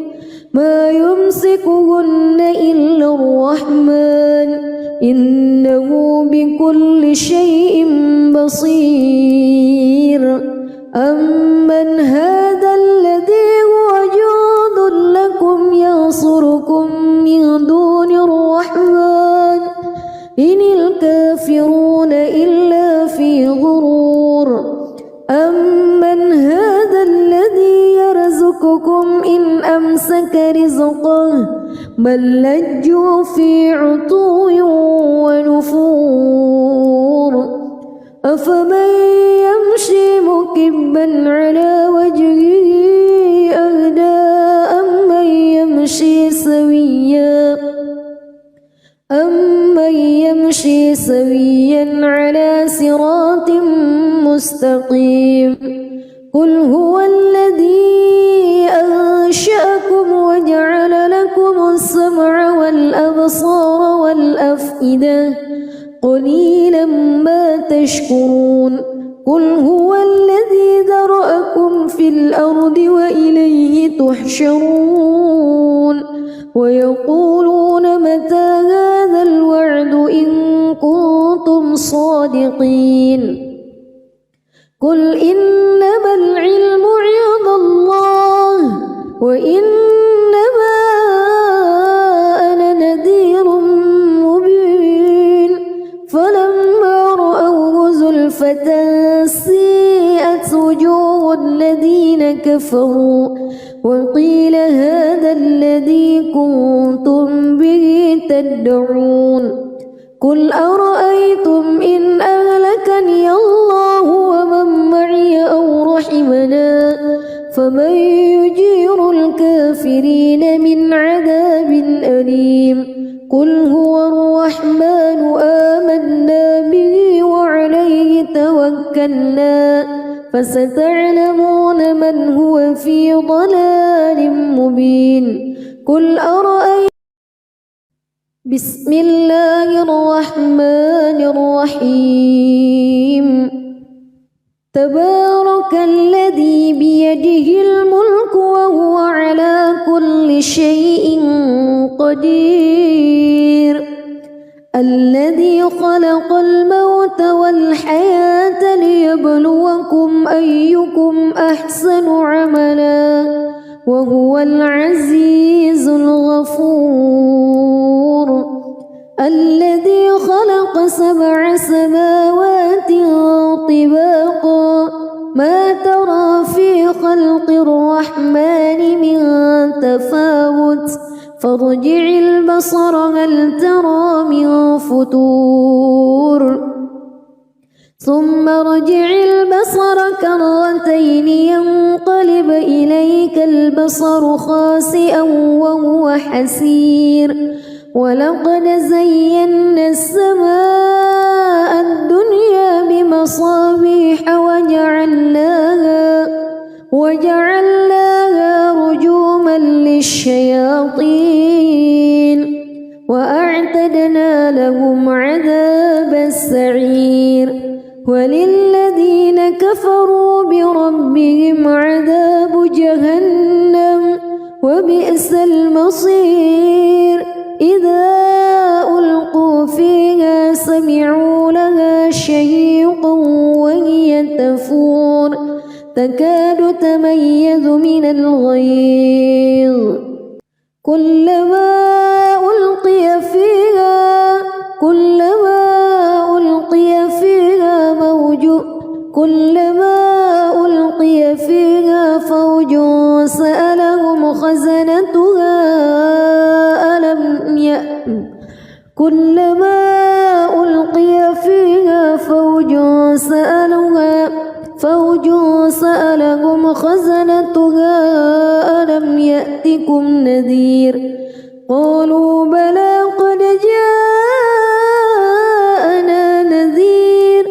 ما يمسكهن إلا الرحمن إنه بكل شيء بصير أمن هذا الذي هو جند لكم ينصركم من دون الرحمن إن الكافرون إلا في غرور أمن هذا الذي يرزقكم إن أمسك رزقه بل لجوا في عتو ونفور أفمن يمشي مكبا على وجهه أهدى أمن يمشي سويا على صراط مستقيم قل هو الذي أنشأكم وجعل لكم السمع والأبصار والأفئدة قليلا ما تشكرون قل هو الذي ذرأكم في الأرض وإليه تحشرون ويقولون متى هذا الوعد إن كنتم صادقين قل إنما العلم عند الله وإنما أنا نذير مبين فلما رأوه زلفة سيئت وجوه الذين كفروا وقيل هذا الذي كنتم به تدعون قل أرأيتم إن أهلكني الله ومن معي أو رحمنا فمن يجير الكافرين من عذاب أليم قل هو الرحمن آمنا به وعليه توكلنا فستعلمون من هو في ضلال مبين قل أرأيتم بسم الله الرحمن الرحيم تبارك الذي بيده الملك وهو على كل شيء قدير الذي خلق الموت والحياة ليبلوكم أيكم أحسن عملا وهو العزيز الغفور الذي خلق 7 سماوات طباقا ما ترى في خلق الرحمن من تفاوت فارجع البصر هل ترى من فتور ثم ارجع البصر كرتين ينقلب إليك البصر خاسئا وهو حسير ولقد زينا السماء الدنيا بمصابيح وجعلناها رجوما للشياطين وأعتدنا لهم عذاب السعير وللذين كفروا بربهم عذاب جهنم وبئس المصير إذا ألقوا فيها سمعوا لها شهيقا وهي تفور تكاد تميز من الغيظ كلما ألقي فيها فوج سألهم خزنتها كلما ألقي فيها فوج سألهم خزنتها ألم يأتكم نذير قالوا بلى قد جاءنا نذير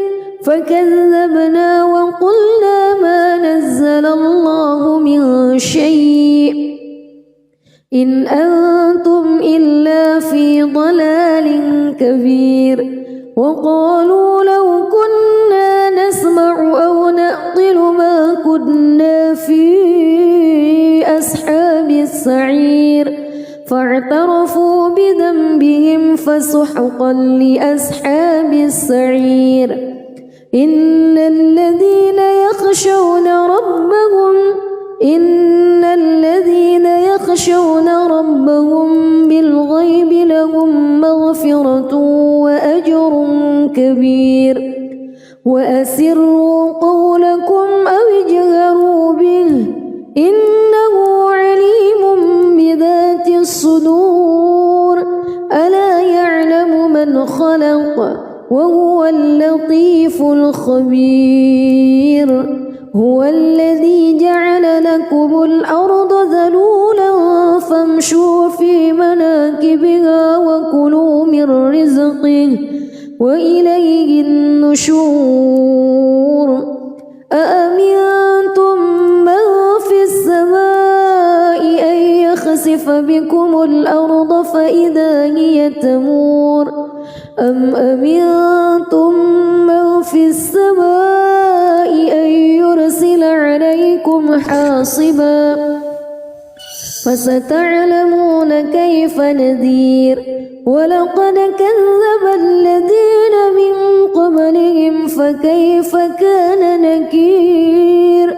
فكذبنا وقلنا ما نزل الله من شيء إن أنتم إلا في ضلال كبير وقالوا لو كنا نسمع أو نعقل ما كنا في أصحاب السعير فاعترفوا بذنبهم فسحقا لأصحاب السعير إن الذين يخشون ربهم بالغيب لهم مغفرة وأجر كبير وأسروا قولكم أو اجهروا به إنه عليم بذات الصدور ألا يعلم من خلق وهو اللطيف الخبير هو الذي جعل لكم الأرض ذلولا فامشوا في مناكبها وكلوا من رزقه وإليه النشور أأمنتم من في السماء أن يخسف بكم الأرض فإذا هي تمور أم أمنتم من في السماء أن يرسل عليكم حاصبا فستعلمون كيف نذير ولقد كذب الذين من قبلهم فكيف كان نكير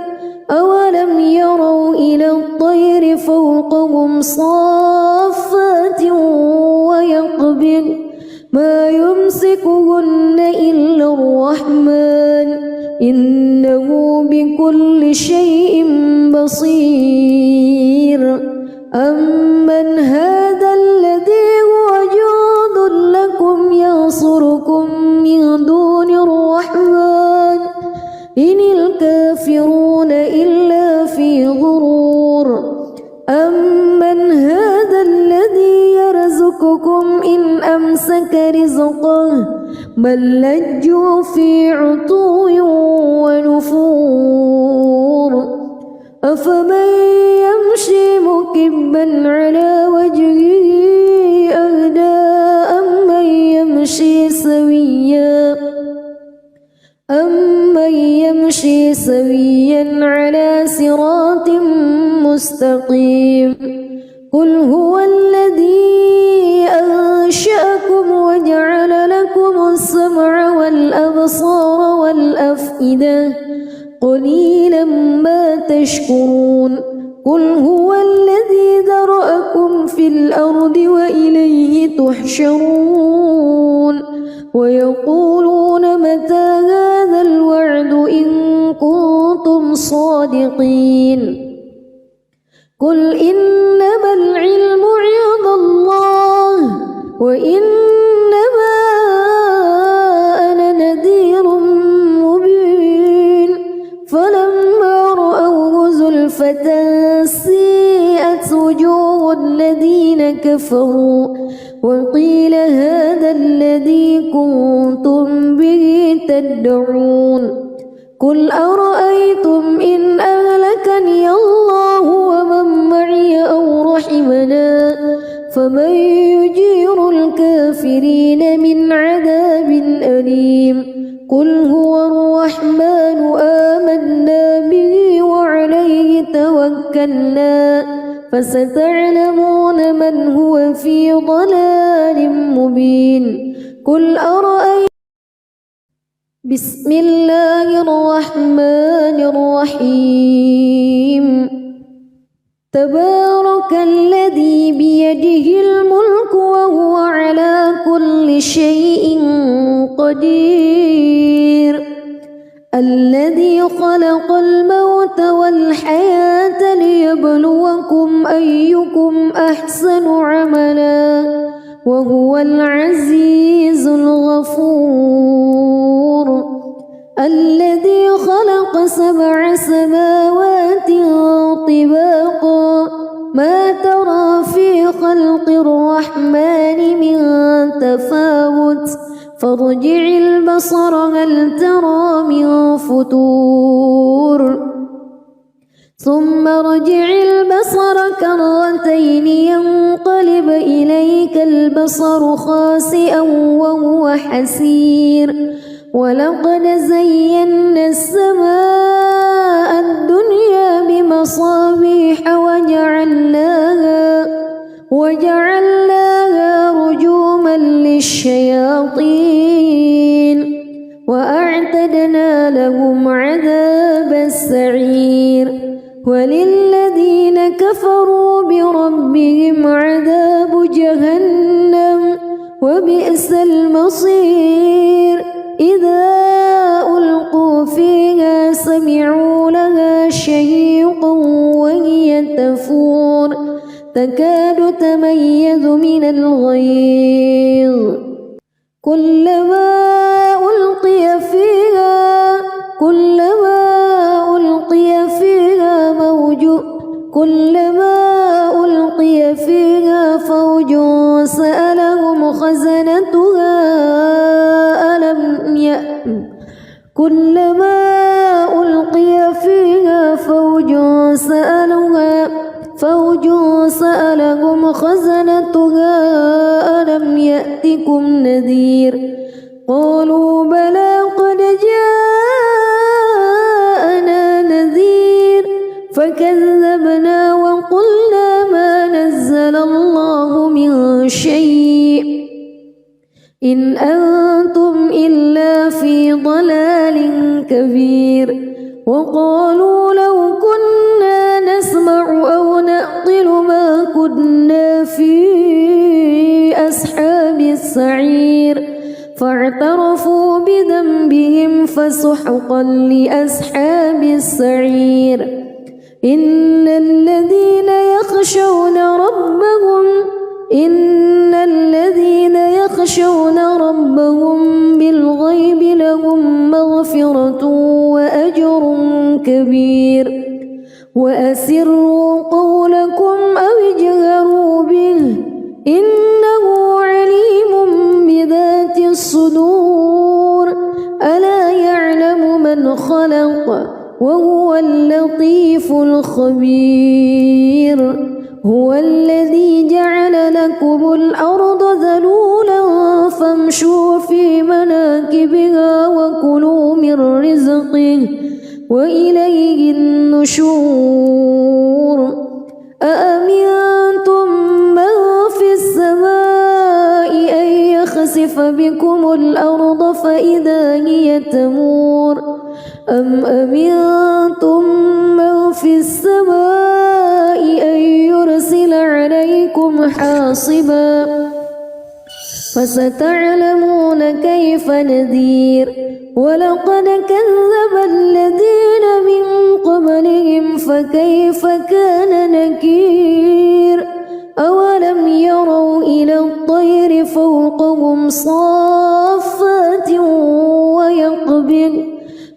أولم يروا إلى الطير فوقهم صافات ويقبض ما يمسكهن إلا الرحمن إنه بكل شيء بصير أمن هذا الذي هو جند لكم ينصركم من دون الرحمن إن الكافرون إلا في غرور أمن هذا الذي يرزقكم إن أمسك رزقه بل لجوا في عتو ونفور أفمن يمشي مكبا على وجهه أهدى أمن يمشي سويا على صراط مستقيم قل هو الذي أنشأكم وجعل لكم السمع والأبصار والأفئدة قليلا ما تشكرون قل هو الذي ذرأكم في الأرض وإليه تحشرون ويقولون متى هذا الوعد إن كنتم صادقين قل إنما العلم عند الله وإنما أنا نذير مبين فلما رأوه زلفة سيئت وجوه الذين كفروا وقيل هذا الذي كنتم به تدعون قل أرأيتم إن أهلكني الله ومن معي أو رحمنا فمن يجير الكافرين من عذاب أليم قل هو الرحمن آمنا به وعليه توكلنا فستعلمون من هو في ضلال مبين قل أرأيتم بسم الله الرحمن الرحيم تبارك الذي بيده الملك وهو على كل شيء قدير الذي خلق الموت والحياة ليبلوكم أيكم أحسن عملا وهو العزيز الغفور الذي خلق 7 سماوات طباقا ما ترى في خلق الرحمن من تفاوت فارجع البصر هل ترى من فتور ثم ارجع البصر كرتين ينقلب إليك البصر خاسئا وهو حسير ولقد زينا السماء الدنيا بمصابيح وجعلناها رجوما للشياطين وأعتدنا لهم عذاب السعير وللذين كفروا بربهم عذاب جهنم وبئس المصير إذا ألقوا فيها سمعوا لها شهيقا وهي تفور تكاد تميز من الغيظ كلما ألقي فيها فوج سألهم خزنتها ألم يأتكم نذير قالوا بلى قد جاءنا نذير فكذبنا وقلنا ما نزل الله من شيء إن أنتم إلا في ضلال كبير وقالوا لو كنا نسمع أو نعقل ما كنا في أصحاب السعير فاعترفوا بذنبهم فسحقا لأصحاب السعير إن الذين يخشون ربهم بالغيب لهم مغفرة وأجر كبير وأسروا قولكم أو اجهروا به إنه عليم بذات الصدور ألا يعلم من خلق وهو اللطيف الخبير هو الذي جعل لكم الأرض ذلولا فامشوا في مناكبها وكلوا من رزقه وإليه النشور أأمنتم من في السماء أن يخسف بكم الأرض فإذا هي تمور أم أمنتم من في السماء أن يرسل عليكم حاصبا فستعلمون كيف نذير ولقد كذب الذين من قبلهم فكيف كان نكير أولم يروا إلى الطير فوقهم صافات ويقبض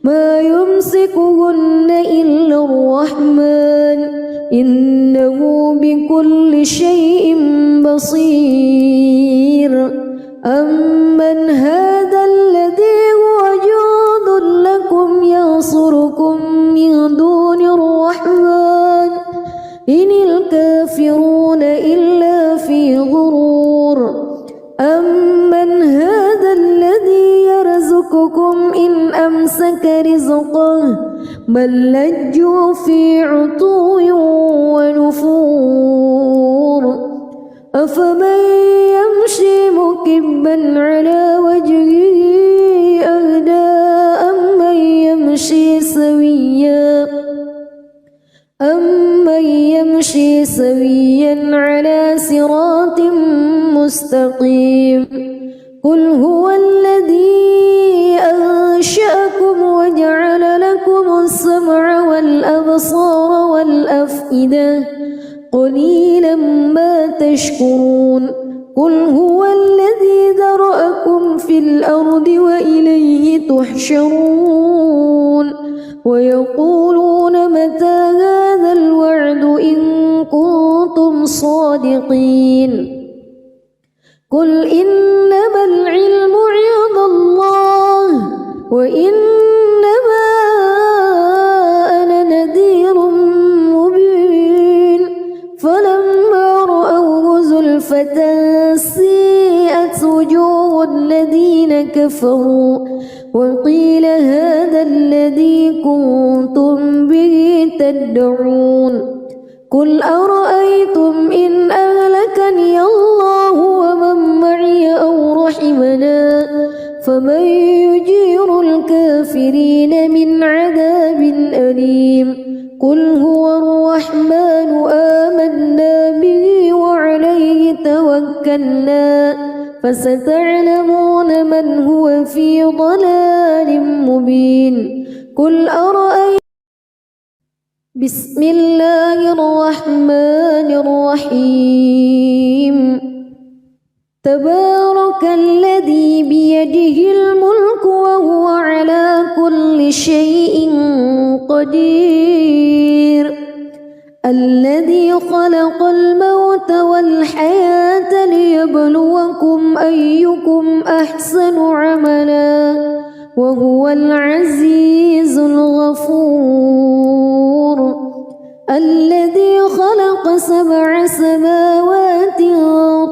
ما يمسكهن إلا الرحمن إنه بكل شيء بصير أمن هذا الذي هو جند لكم ينصركم من دون الرحمن إن الكافرون إلا في غرور أمن هذا الذي يرزقكم إن أمسك رزقه بل لجوا في عتو ونفور أفمن يمشي مكبا على وجهه أهدى أمن يمشي سويا على صراط مستقيم قل هو الذي أنشأكم وجعل لكم السمع والأبصار والأفئدة قليلا ما تشكرون قل هو الذي ذرأكم في الأرض وإليه تحشرون ويقولون متى هذا الوعد إن كنتم صادقين قل إنما العلم عند الله وإنما أنا نذير مبين فلما رأوه زلفة سيئت وجوه الذين كفروا وقيل هذا الذي كنتم به تدعون قل أرأيتم إن أهلكني الله ومن معي أو رحمنا فمن يجير الكافرين من عذاب أليم قل هو الرحمن آمنا به وعليه توكلنا فستعلمون من هو في ضلال مبين قل أرأيتم بسم الله الرحمن الرحيم تبارك الذي بيده الملك وهو على كل شيء قدير الذي خلق الموت والحياة ليبلوكم أيكم أحسن عملا وهو العزيز الغفور الذي خلق 7 سماوات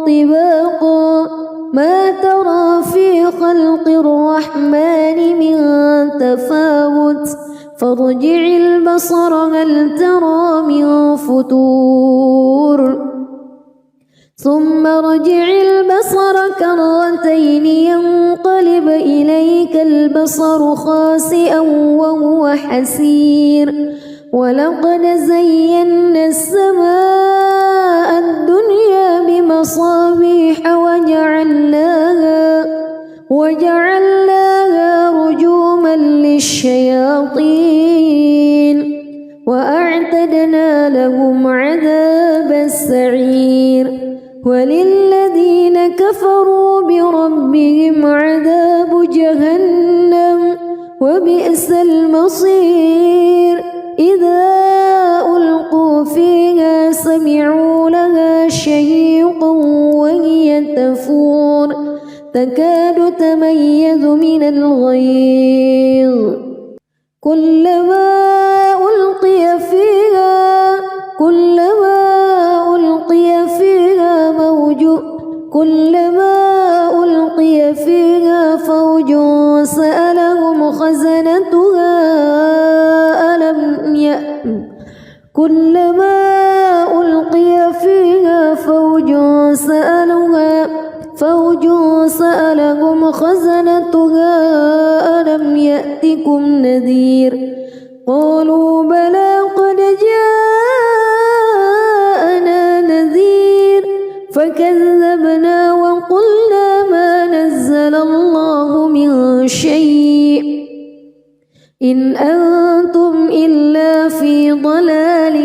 طباقا ما ترى في خلق الرحمن من تفاوت فارجع البصر هل ترى من فتور ثم ارجع البصر كرتين ينقلب إليك البصر خاسئا وهو حسير ولقد زينا السماء الدنيا بمصابيح وجعلناها رجوما للشياطين وأعتدنا لهم عذاب السعير وللذين كفروا بربهم عذاب جهنم وبئس المصير إذا ألقوا فيها سمعوا لها شهيقا وهي تفور تكاد تميز من الغيظ كلما ألقي فيها فوج سألهم خزنتها كلما ألقي فيها فوج سألهم خزنتها ألم يأتكم نذير قالوا بلى قد جاءنا نذير فكذبنا وقلنا ما نزل الله من شيء إن أنتم إلا في ضلال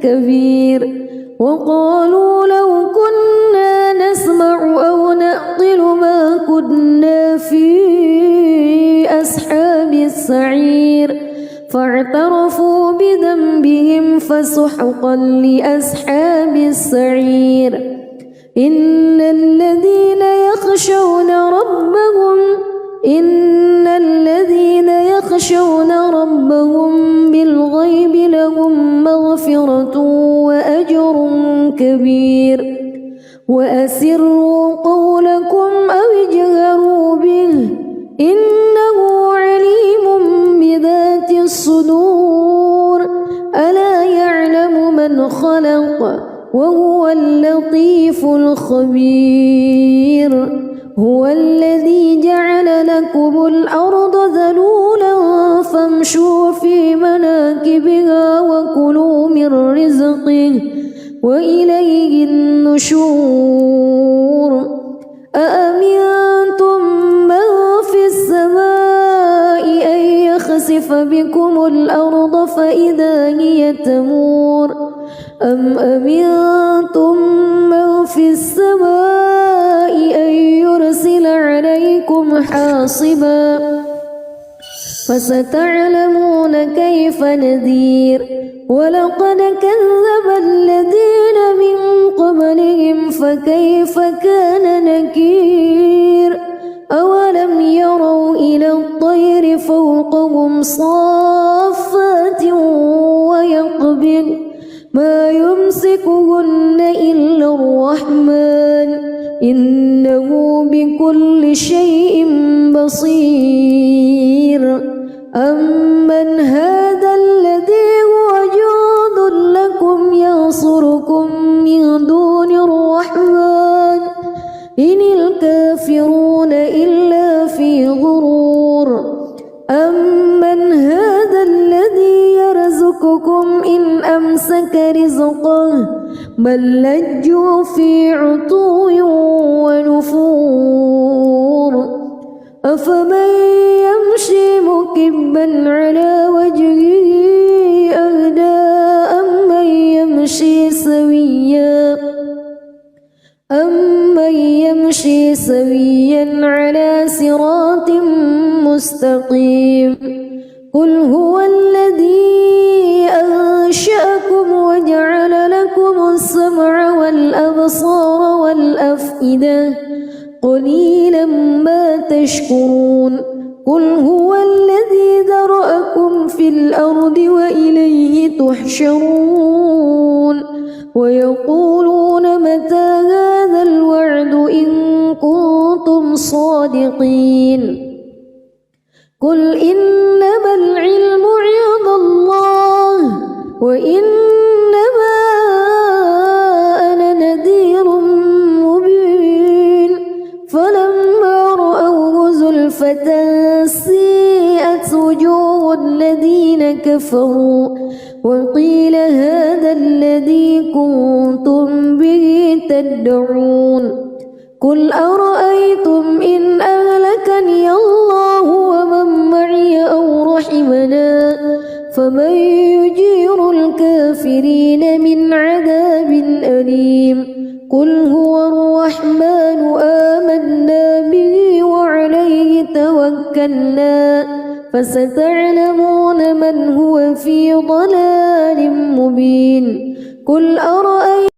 كبير وقالوا لو كنا نسمع أو نعقل ما كنا في أصحاب السعير فاعترفوا بذنبهم فسحقا لأصحاب السعير إن الذين يخشون ربهم بالغيب لهم مغفرة وأجر كبير وأسروا قولكم أو اجهروا به إنه عليم بذات الصدور ألا يعلم من خلق وهو اللطيف الخبير هو الذي جعل لكم الأرض ذلولا فامشوا في مناكبها وكلوا من رزقه وإليه النشور أأمنتم من في السماء أن يخسف بكم الأرض فإذا هي تمور أم أمنتم من في السماء أن يرسل عليكم حاصبا فستعلمون كيف نذير ولقد كذب الذين من قبلهم فكيف كان نكير أولم يروا إلى الطير فوقهم صافات ويقبض ما يمسكهن إلا الرحمن إنه بكل شيء بصير أمن هذا الذي هو جند لكم ينصر إن الكافرون إلا في غرور أمن هذا الذي يرزقكم إن أمسك رزقه بل لجوا في عتو ونفور أفمن يمشي مكبا على وجهه أهدى أمن يمشي سويا على صراط مستقيم قل هو الذي أنشأكم وجعل لكم السمع والأبصار والأفئدة قليلا ما تشكرون قل هو الذي ذرأكم في الأرض وإليه تحشرون ويقولون متى هذا الوعد إن كنتم صادقين قل إنما العلم عند الله وإنما أنا نذير مبين فلما رأوه زلفة سيئت وجوه الذين كفروا وقيل هذا الذي كنتم به تدعون قل أرأيتم إن أهلكني الله ومن معي أو رحمنا فمن يجير الكافرين من عذاب أليم قل هو الرحمن آمنا به وعليه توكلنا فستعلمون من هو في ضلال مبين قل أرأيتم